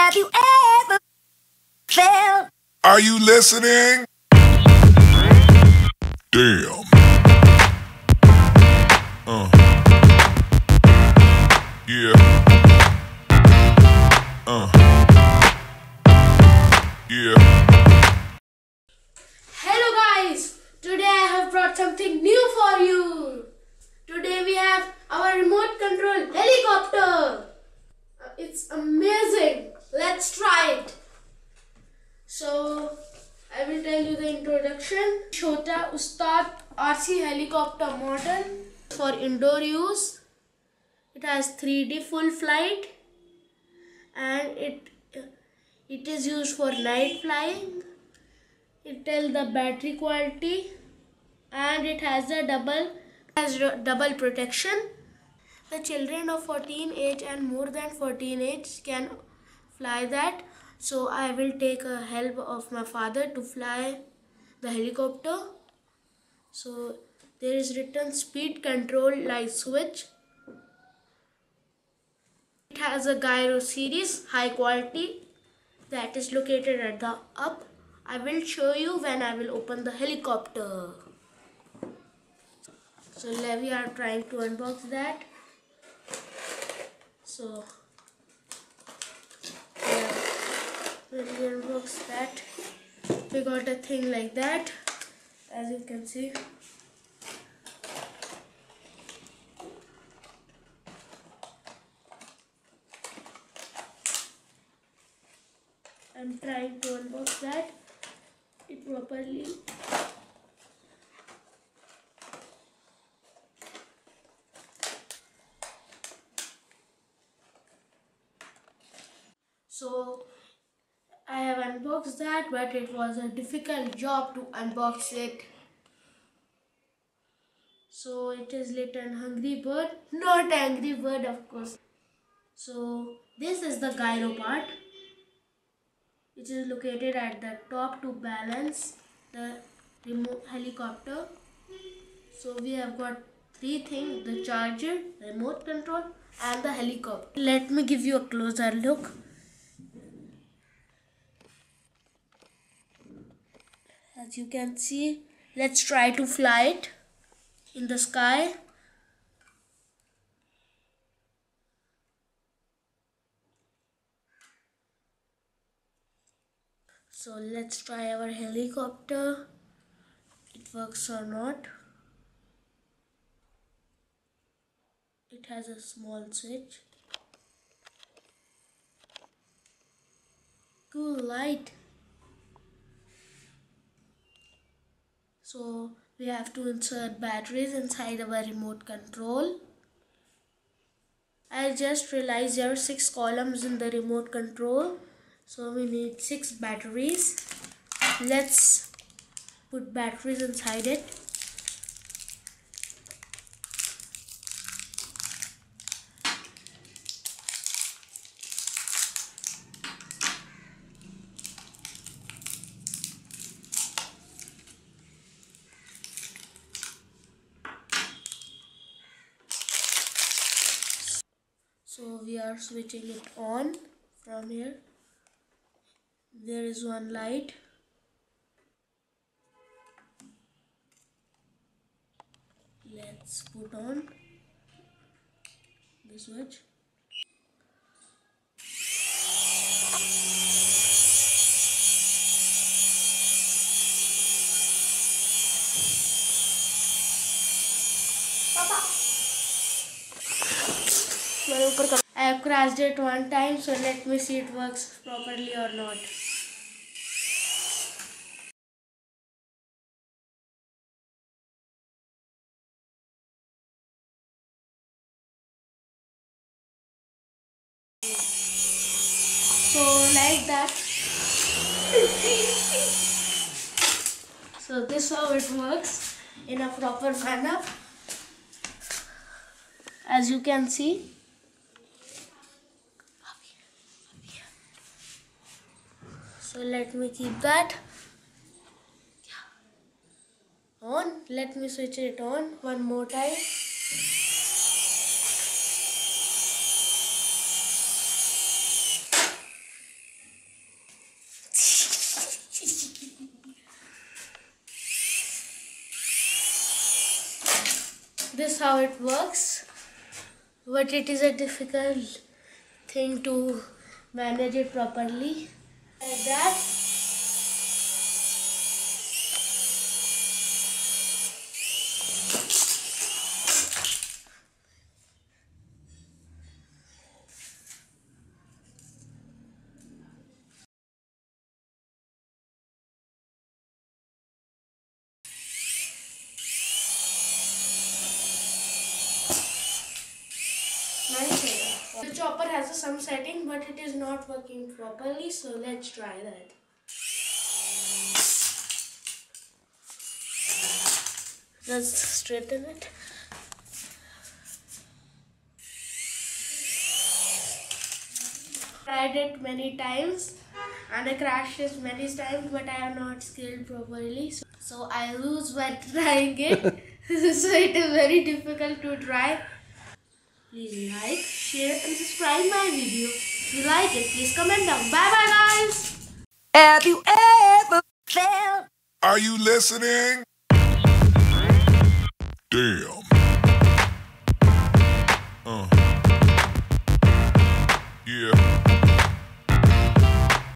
Have you ever felt? Are you listening? Damn. Yeah. Yeah. Hello guys, today I have brought something new for you. Today we have our remote control helicopter. It's amazing. Let's try it. So I will tell you the introduction. Chota Ustad RC helicopter model for indoor use. It has 3D full flight and it is used for night flying. It tells the battery quality and it has double protection. The children of 14 age and more than 14 age can fly that. So I will take a help of my father to fly the helicopter. So there is written speed control light switch. It has a gyro series high quality that is located at the up. I will show you when I will open the helicopter. So we are trying to unbox that. So yeah, when we unbox that, we got a thing like that, as you can see. I'm trying to unbox that properly. So I have unboxed that, but it was a difficult job to unbox it. So it is written Hungry Bird, not Angry Bird, of course. So this is the gyro part, which is located at the top to balance the remote helicopter. So we have got three things: the charger, remote control and the helicopter. Let me give you a closer look. As you can see, let's try to fly it in the sky. So let's try our helicopter. It works or not. It has a small switch. Cool light. So we have to insert batteries inside our remote control. I just realized there are 6 columns in the remote control. So we need 6 batteries. Let's put batteries inside it. So we are switching it on from here. There is one light. Let's put on the switch. I have crashed it one time, so let me see it works properly or not. So like that. So this is how it works in a proper manner. As you can see. So let me keep that on. Let me switch it on one more time. this how it works, but it is a difficult thing to manage it properly. Like that. Nice. The chopper has some setting, but it is not working properly, so let's try that. Let's straighten it. Tried it many times and I crashed it many times, but I have not scaled properly, so I lose by trying it. So it is very difficult to try. Please like, share and subscribe my video. If you like it, please comment down. Bye bye guys. Have you ever felt? Are you listening? Damn.